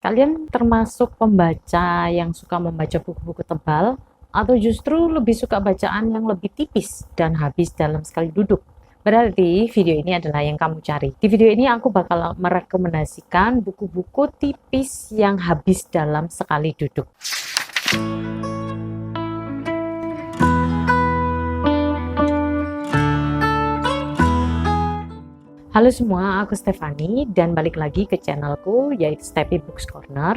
Kalian termasuk pembaca yang suka membaca buku-buku tebal atau justru lebih suka bacaan yang lebih tipis dan habis dalam sekali duduk? Berarti video ini adalah yang kamu cari. Di video ini aku bakal merekomendasikan buku-buku tipis yang habis dalam sekali duduk. Halo semua, aku Stefani dan balik lagi ke channelku yaitu Steffi Books Corner.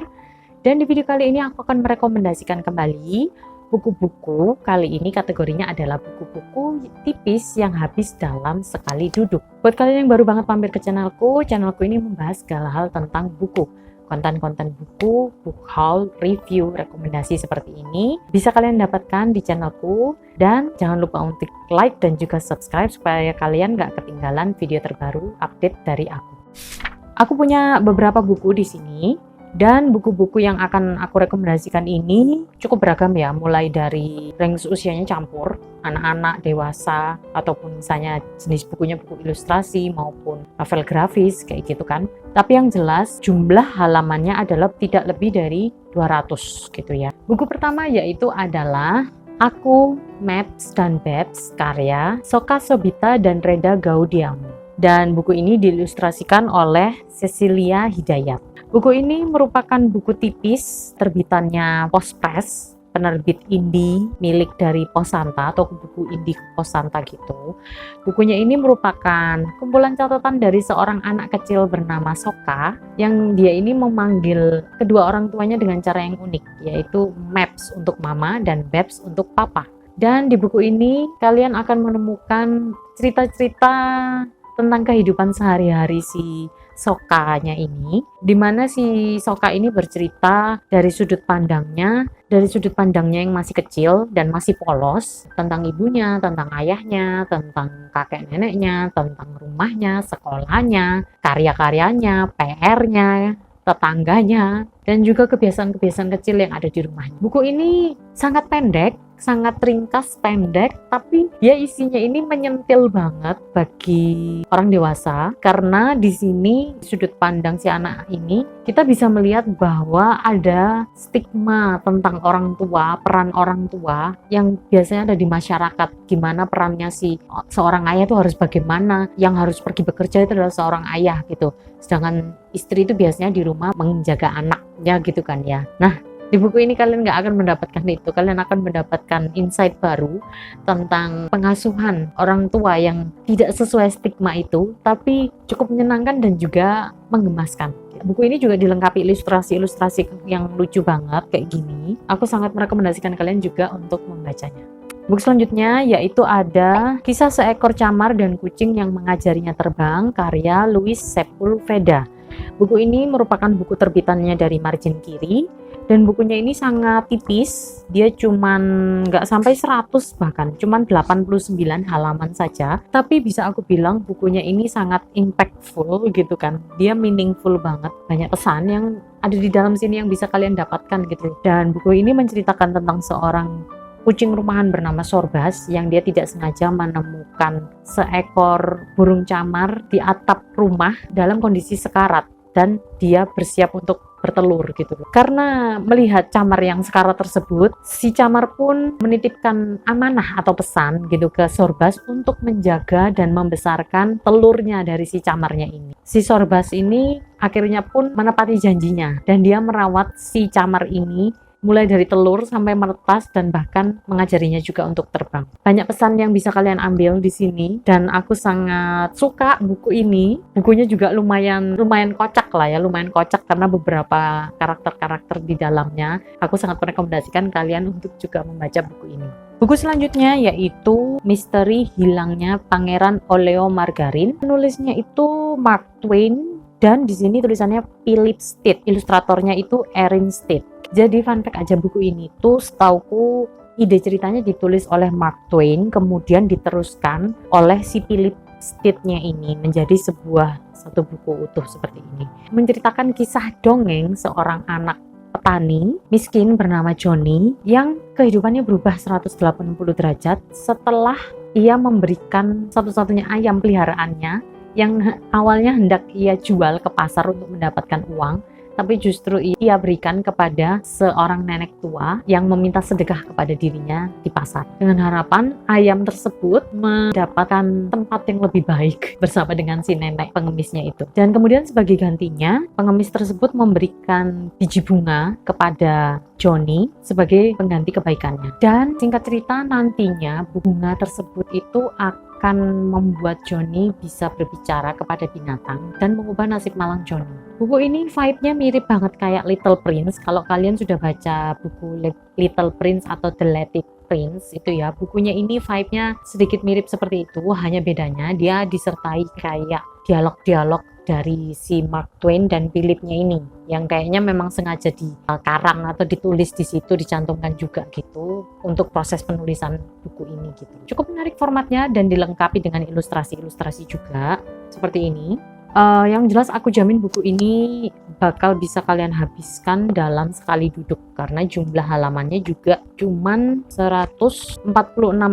Dan di video kali ini aku akan merekomendasikan kembali buku-buku. Kali ini kategorinya adalah buku-buku tipis yang habis dalam sekali duduk. Buat kalian yang baru banget mampir ke channelku ini membahas segala hal tentang buku. Konten-konten buku, book haul, review, rekomendasi seperti ini bisa kalian dapatkan di channelku. Dan jangan lupa untuk like dan juga subscribe supaya kalian gak ketinggalan video terbaru update dari aku. Aku punya beberapa buku di sini. Dan buku-buku yang akan aku rekomendasikan ini cukup beragam ya, mulai dari range usianya campur, anak-anak, dewasa, ataupun misalnya jenis bukunya buku ilustrasi maupun novel grafis kayak gitu kan. Tapi yang jelas jumlah halamannya adalah tidak lebih dari 200 gitu ya. Buku pertama yaitu adalah Aku, Maps dan Babs karya Soka Sobita dan Reda Gaudiamo. Dan buku ini diilustrasikan oleh Cecilia Hidayat. Buku ini merupakan buku tipis terbitannya Postpress, penerbit indie milik dari Posanta atau buku indie Posanta gitu. Bukunya ini merupakan kumpulan catatan dari seorang anak kecil bernama Soka yang dia ini memanggil kedua orang tuanya dengan cara yang unik, yaitu Maps untuk mama dan Babs untuk papa. Dan di buku ini kalian akan menemukan cerita-cerita tentang kehidupan sehari-hari si Sokanya ini, di mana si Soka ini bercerita dari sudut pandangnya yang masih kecil dan masih polos, tentang ibunya, tentang ayahnya, tentang kakek neneknya, tentang rumahnya, sekolahnya, karya-karyanya, PR-nya, tetangganya, dan juga kebiasaan-kebiasaan kecil yang ada di rumahnya. Buku ini sangat pendek, sangat ringkas, pendek, tapi dia isinya ini menyentil banget bagi orang dewasa, karena di sini sudut pandang si anak ini kita bisa melihat bahwa ada stigma tentang orang tua, peran orang tua yang biasanya ada di masyarakat, gimana perannya si seorang ayah itu harus bagaimana, yang harus pergi bekerja itu adalah seorang ayah gitu, sedangkan istri itu biasanya di rumah menjaga anaknya gitu kan ya. Nah, di buku ini kalian nggak akan mendapatkan itu, kalian akan mendapatkan insight baru tentang pengasuhan orang tua yang tidak sesuai stigma itu, tapi cukup menyenangkan dan juga menggemaskan. Buku ini juga dilengkapi ilustrasi-ilustrasi yang lucu banget kayak gini. Aku sangat merekomendasikan kalian juga untuk membacanya. Buku selanjutnya yaitu ada Kisah Seekor Camar dan Kucing yang Mengajarinya Terbang karya Luis Sepulveda. Buku ini merupakan buku terbitannya dari margin kiri, dan bukunya ini sangat tipis, dia cuman nggak sampai 100, bahkan cuman 89 halaman saja, tapi bisa aku bilang bukunya ini sangat impactful gitu kan, dia meaningful banget, banyak pesan yang ada di dalam sini yang bisa kalian dapatkan gitu. Dan buku ini menceritakan tentang seorang kucing rumahan bernama Sorbas yang dia tidak sengaja menemukan seekor burung camar di atap rumah dalam kondisi sekarat, dan dia bersiap untuk bertelur gitu. Karena melihat camar yang sekarat tersebut, si camar pun menitipkan amanah atau pesan gitu ke Sorbas untuk menjaga dan membesarkan telurnya dari si camarnya ini. Si Sorbas ini akhirnya pun menepati janjinya dan dia merawat si camar ini mulai dari telur sampai menetas dan bahkan mengajarinya juga untuk terbang. Banyak pesan yang bisa kalian ambil di sini dan aku sangat suka buku ini. Bukunya juga lumayan kocak lah ya, lumayan kocak karena beberapa karakter-karakter di dalamnya. Aku sangat merekomendasikan kalian untuk juga membaca buku ini. Buku selanjutnya yaitu Misteri Hilangnya Pangeran Oleo Margarin. Penulisnya itu Mark Twain dan di sini tulisannya Philip Stead. Ilustratornya itu Erin Stead. Jadi fun fact aja, buku ini tuh setauku ide ceritanya ditulis oleh Mark Twain, kemudian diteruskan oleh si Philip Stead-nya ini menjadi satu buku utuh seperti ini. Menceritakan kisah dongeng seorang anak petani miskin bernama Johnny yang kehidupannya berubah 180 derajat setelah ia memberikan satu-satunya ayam peliharaannya yang awalnya hendak ia jual ke pasar untuk mendapatkan uang, tapi justru ia berikan kepada seorang nenek tua yang meminta sedekah kepada dirinya di pasar. Dengan harapan ayam tersebut mendapatkan tempat yang lebih baik bersama dengan si nenek pengemisnya itu. Dan kemudian sebagai gantinya, pengemis tersebut memberikan biji bunga kepada Johnny sebagai pengganti kebaikannya. Dan singkat cerita, nantinya bunga tersebut itu akan membuat Johnny bisa berbicara kepada binatang dan mengubah nasib malang Johnny. Buku ini vibe-nya mirip banget kayak Little Prince. Kalau kalian sudah baca buku Little Prince atau The Little Prince itu ya, bukunya ini vibe-nya sedikit mirip seperti itu, hanya bedanya dia disertai kayak dialog-dialog dari si Mark Twain dan Philipnya ini yang kayaknya memang sengaja dikarang atau ditulis di situ, dicantumkan juga gitu untuk proses penulisan buku ini gitu. Cukup menarik formatnya dan dilengkapi dengan ilustrasi-ilustrasi juga seperti ini. Yang jelas aku jamin buku ini bakal bisa kalian habiskan dalam sekali duduk karena jumlah halamannya juga cuman 146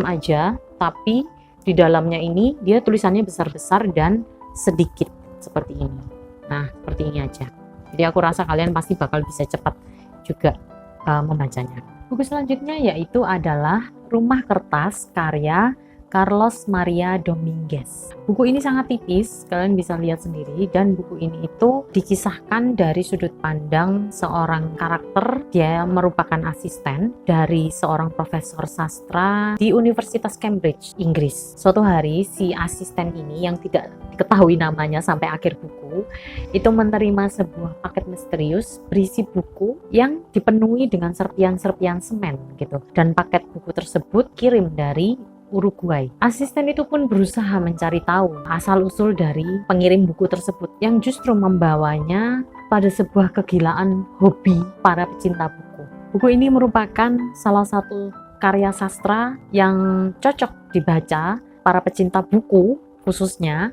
aja, tapi di dalamnya ini dia tulisannya besar-besar dan sedikit seperti ini. Nah, seperti ini aja. Jadi aku rasa kalian pasti bakal bisa cepat juga membacanya. Buku selanjutnya yaitu adalah Rumah Kertas karya Carlos Maria Dominguez. Buku ini sangat tipis, kalian bisa lihat sendiri, dan buku ini itu dikisahkan dari sudut pandang seorang karakter. Dia merupakan asisten dari seorang profesor sastra di Universitas Cambridge, Inggris. Suatu hari si asisten ini yang tidak diketahui namanya sampai akhir buku itu menerima sebuah paket misterius berisi buku yang dipenuhi dengan serpian-serpian semen gitu, dan paket buku tersebut kirim dari Uruguay. Asisten itu pun berusaha mencari tahu asal-usul dari pengirim buku tersebut yang justru membawanya pada sebuah kegilaan hobi para pecinta buku. Buku ini merupakan salah satu karya sastra yang cocok dibaca para pecinta buku khususnya,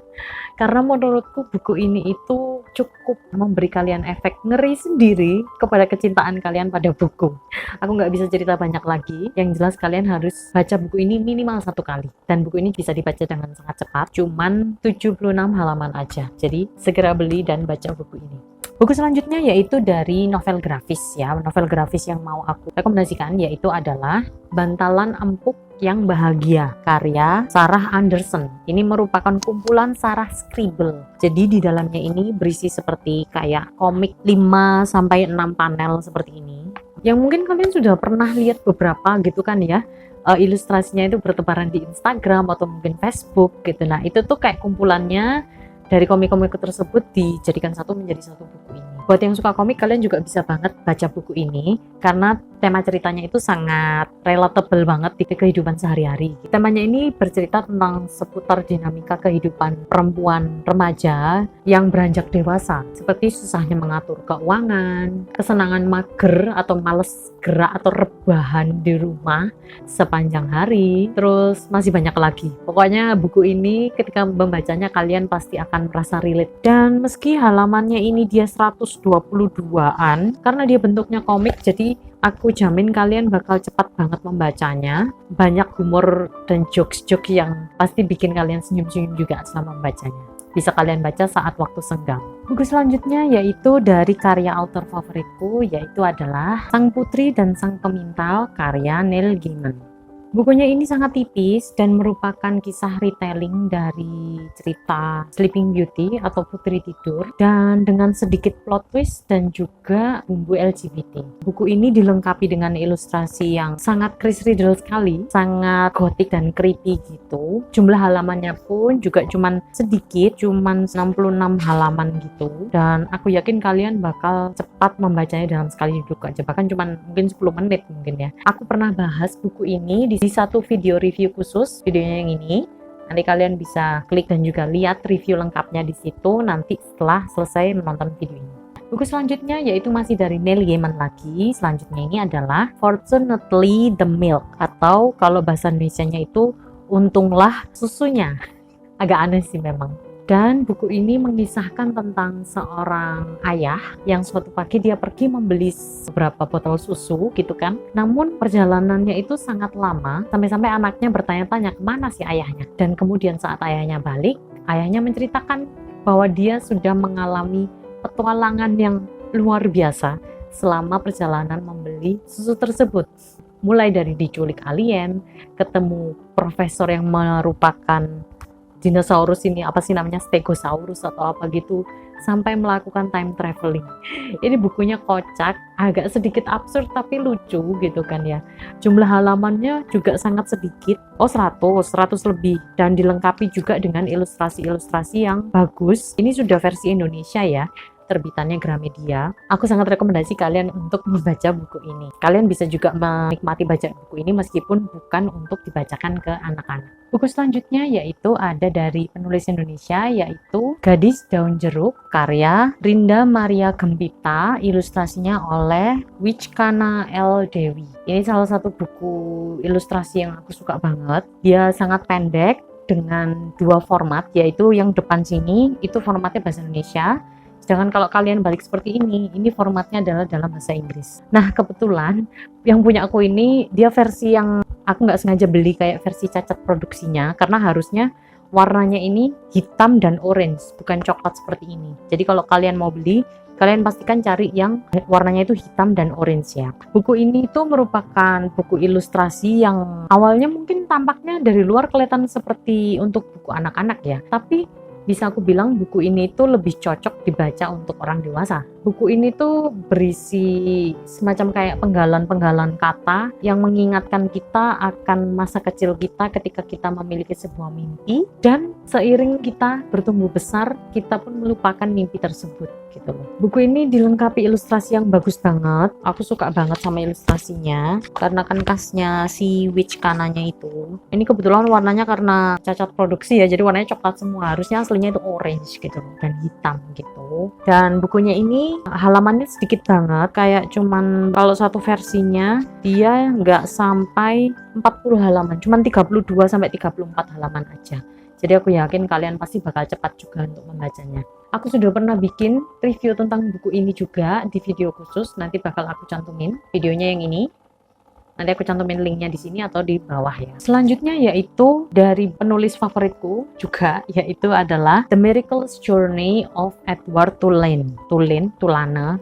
karena menurutku buku ini itu cukup memberi kalian efek ngeri sendiri kepada kecintaan kalian pada buku. Aku nggak bisa cerita banyak lagi, yang jelas kalian harus baca buku ini minimal 1 kali, dan buku ini bisa dibaca dengan sangat cepat, cuman 76 halaman aja, jadi segera beli dan baca buku ini. Buku selanjutnya yaitu dari novel grafis ya. Novel grafis yang mau aku rekomendasikan yaitu adalah Bantalan Empuk yang Bahagia karya Sarah Anderson. Ini merupakan kumpulan Sarah Scribble. Jadi di dalamnya ini berisi seperti kayak komik 5-6 panel seperti ini. Yang mungkin kalian sudah pernah lihat beberapa gitu kan ya. Ilustrasinya itu bertebaran di Instagram atau mungkin Facebook gitu. Nah, itu tuh kayak kumpulannya dari komik-komik tersebut dijadikan menjadi satu buku ini. Buat yang suka komik, kalian juga bisa banget baca buku ini karena tema ceritanya itu sangat relatable banget di kehidupan sehari-hari. Temanya ini bercerita tentang seputar dinamika kehidupan perempuan remaja yang beranjak dewasa, seperti susahnya mengatur keuangan, kesenangan mager atau males gerak atau rebahan di rumah sepanjang hari, terus masih banyak lagi. Pokoknya buku ini ketika membacanya kalian pasti akan merasa relate. Dan meski halamannya ini dia 122-an, karena dia bentuknya komik, jadi aku jamin kalian bakal cepat banget membacanya. Banyak humor dan jokes-jokes yang pasti bikin kalian senyum-senyum juga selama membacanya. Bisa kalian baca saat waktu senggang. Buku selanjutnya yaitu dari karya author favoritku, yaitu adalah Sang Putri dan Sang Pemintal karya Neil Gaiman. Bukunya ini sangat tipis dan merupakan kisah retelling dari cerita Sleeping Beauty atau Putri Tidur, dan dengan sedikit plot twist dan juga bumbu LGBT. Buku ini dilengkapi dengan ilustrasi yang sangat Chris Riddle sekali, sangat gotik dan creepy gitu. Jumlah halamannya pun juga cuman sedikit, cuman 66 halaman gitu, dan aku yakin kalian bakal cepat membacanya dalam sekali duduk aja, bahkan cuman mungkin 10 menit mungkin ya. Aku pernah bahas buku ini di satu video review khusus, videonya yang ini. Nanti kalian bisa klik dan juga lihat review lengkapnya di situ nanti setelah selesai menonton video ini. Buku selanjutnya yaitu masih dari Neil Gaiman lagi. Selanjutnya ini adalah Fortunately the Milk, atau kalau bahasa Indonesianya itu Untunglah Susunya. Agak aneh sih memang. Dan buku ini mengisahkan tentang seorang ayah yang suatu pagi dia pergi membeli beberapa botol susu gitu kan. Namun perjalanannya itu sangat lama, sampai-sampai anaknya bertanya-tanya kemana sih ayahnya. Dan kemudian saat ayahnya balik, ayahnya menceritakan bahwa dia sudah mengalami petualangan yang luar biasa selama perjalanan membeli susu tersebut. Mulai dari diculik alien, ketemu profesor yang merupakan dinosaurus ini, apa sih namanya, Stegosaurus atau apa gitu, sampai melakukan time traveling. Ini bukunya kocak, agak sedikit absurd tapi lucu gitu kan ya. Jumlah halamannya juga sangat sedikit, 100 lebih, dan dilengkapi juga dengan ilustrasi-ilustrasi yang bagus. Ini sudah versi Indonesia ya, terbitannya Gramedia. Aku sangat rekomendasi kalian untuk membaca buku ini. Kalian bisa juga menikmati baca buku ini meskipun bukan untuk dibacakan ke anak-anak. Buku selanjutnya yaitu ada dari penulis Indonesia, yaitu Gadis Daun Jeruk, karya Rinda Maria Gempita, ilustrasinya oleh Wickhana L. Dewi. Ini salah satu buku ilustrasi yang aku suka banget. Dia sangat pendek dengan 2 format, yaitu yang depan sini itu formatnya bahasa Indonesia. Sedangkan kalau kalian balik seperti ini formatnya adalah dalam bahasa Inggris. Nah, kebetulan yang punya aku ini, dia versi yang aku nggak sengaja beli kayak versi cacat produksinya, karena harusnya warnanya ini hitam dan orange, bukan coklat seperti ini. Jadi kalau kalian mau beli, kalian pastikan cari yang warnanya itu hitam dan orange ya. Buku ini tuh merupakan buku ilustrasi yang awalnya mungkin tampaknya dari luar kelihatan seperti untuk buku anak-anak ya, tapi bisa aku bilang buku ini tuh lebih cocok dibaca untuk orang dewasa. Buku ini tuh berisi semacam kayak penggalan-penggalan kata yang mengingatkan kita akan masa kecil kita ketika kita memiliki sebuah mimpi, dan seiring kita bertumbuh besar, kita pun melupakan mimpi tersebut gitu loh. Buku ini dilengkapi ilustrasi yang bagus banget. Aku suka banget sama ilustrasinya karena kan khasnya si Wickhana-nya itu. Ini kebetulan warnanya karena cacat produksi ya, jadi warnanya coklat semua. Harusnya aslinya itu orange gitu loh, dan hitam gitu. Dan bukunya ini halamannya sedikit banget, kayak cuman kalau satu versinya dia nggak sampai 40 halaman, cuman 32 sampai 34 halaman aja. Jadi aku yakin kalian pasti bakal cepat juga untuk membacanya. Aku sudah pernah bikin review tentang buku ini juga di video khusus, nanti bakal aku cantumin videonya yang ini. Nanti aku cantumin linknya di sini atau di bawah ya. Selanjutnya yaitu dari penulis favoritku juga, yaitu adalah The Miraculous Journey of Edward Tulane,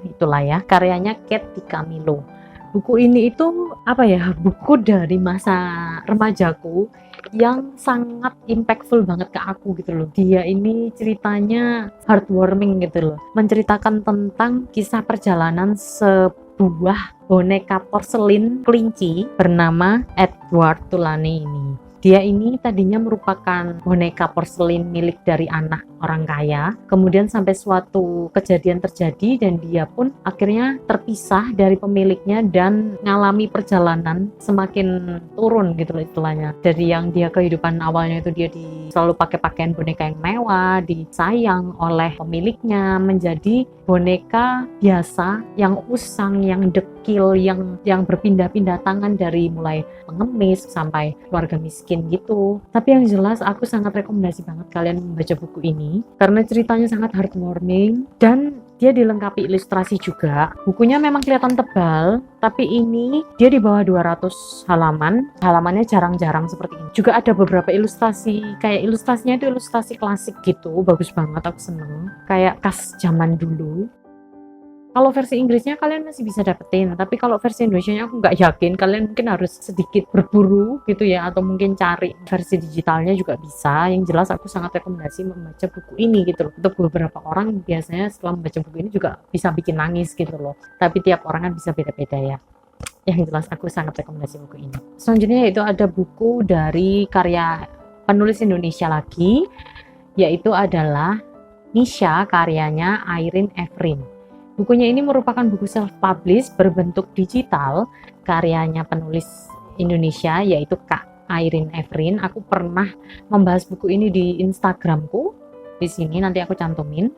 itulah ya, karyanya Kate DiCamillo. Buku ini itu apa ya, buku dari masa remajaku yang sangat impactful banget ke aku gitu loh. Dia ini ceritanya heartwarming gitu loh, menceritakan tentang kisah perjalanan sebuah boneka porselin kelinci bernama Edward Tulane ini. Dia ini tadinya merupakan boneka porselin milik dari anak orang kaya, kemudian sampai suatu kejadian terjadi dan dia pun akhirnya terpisah dari pemiliknya dan ngalami perjalanan semakin turun gitu loh istilahnya. Dari yang dia kehidupan awalnya itu dia selalu pakai pakaian boneka yang mewah, disayang oleh pemiliknya, menjadi boneka biasa yang usang, yang dekil, yang berpindah-pindah tangan dari mulai pengemis sampai keluarga miskin gitu. Tapi yang jelas aku sangat rekomendasi banget kalian membaca buku ini karena ceritanya sangat heartwarming dan dia dilengkapi ilustrasi juga. Bukunya memang kelihatan tebal, tapi ini dia di bawah 200 halaman. Halamannya jarang-jarang seperti ini. Juga ada beberapa ilustrasi, kayak ilustrasinya itu ilustrasi klasik gitu. Bagus banget, aku seneng. Kayak khas zaman dulu. Kalau versi Inggrisnya kalian masih bisa dapetin, tapi kalau versi Indonesianya aku nggak yakin. Kalian mungkin harus sedikit berburu gitu ya, atau mungkin cari versi digitalnya juga bisa. Yang jelas aku sangat rekomendasi membaca buku ini gitu loh. Untuk beberapa orang biasanya setelah membaca buku ini juga bisa bikin nangis gitu loh. Tapi tiap orang kan bisa beda-beda ya. Yang jelas aku sangat rekomendasi buku ini. Selanjutnya yaitu ada buku dari karya penulis Indonesia lagi, yaitu adalah Nisha, karyanya Irene Evrin. Bukunya ini merupakan buku self-publish berbentuk digital, karyanya penulis Indonesia yaitu Kak Irene Evrin. Aku pernah membahas buku ini di Instagramku. Di sini nanti aku cantumin.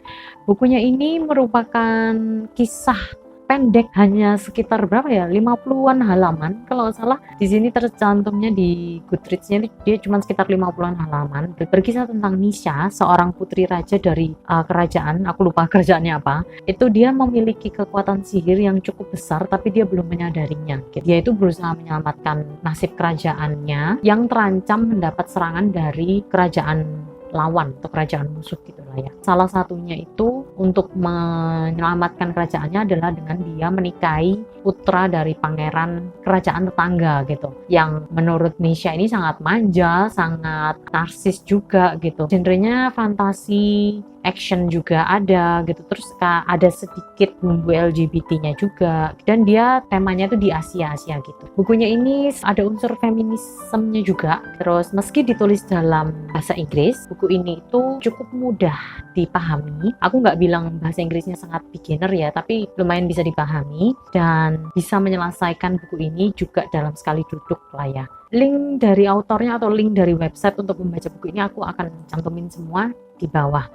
Bukunya ini merupakan kisah pendek, hanya sekitar berapa ya, 50-an halaman kalau nggak salah. Di sini tercantumnya di Goodreads-nya dia cuma sekitar 50-an halaman. Berkisah tentang Nisha, seorang putri raja dari kerajaan, aku lupa kerajaannya apa. Itu dia memiliki kekuatan sihir yang cukup besar tapi dia belum menyadarinya. Dia itu berusaha menyelamatkan nasib kerajaannya yang terancam mendapat serangan dari kerajaan lawan atau kerajaan musuh gitu lah Himalaya. Salah satunya itu untuk menyelamatkan kerajaannya adalah dengan dia menikahi putra dari pangeran kerajaan tetangga gitu, yang menurut Misha ini sangat manja, sangat narsis juga gitu. Genrenya fantasi, action juga ada gitu, terus ada sedikit bumbu LGBT-nya juga, dan dia temanya tuh di Asia gitu. Bukunya ini ada unsur feminismenya juga. Terus meski ditulis dalam bahasa Inggris, buku ini itu cukup mudah dipahami. Aku nggak bilang bahasa Inggrisnya sangat beginner ya, tapi lumayan bisa dipahami dan bisa menyelesaikan buku ini juga dalam sekali duduk lah ya. Link dari autornya atau link dari website untuk membaca buku ini aku akan cantumin semua di bawah.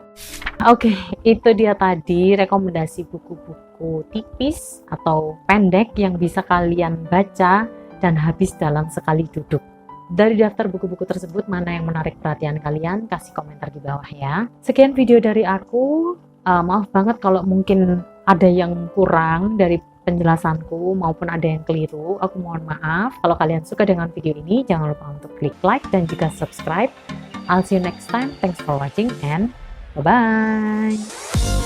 Oke, itu dia tadi rekomendasi buku-buku tipis atau pendek yang bisa kalian baca dan habis dalam sekali duduk. Dari daftar buku-buku tersebut, mana yang menarik perhatian kalian? Kasih komentar di bawah ya. Sekian video dari aku. Maaf banget kalau mungkin ada yang kurang dari penjelasanku maupun ada yang keliru. Aku mohon maaf. Kalau kalian suka dengan video ini, jangan lupa untuk klik like dan juga subscribe. I'll see you next time. Thanks for watching and bye-bye.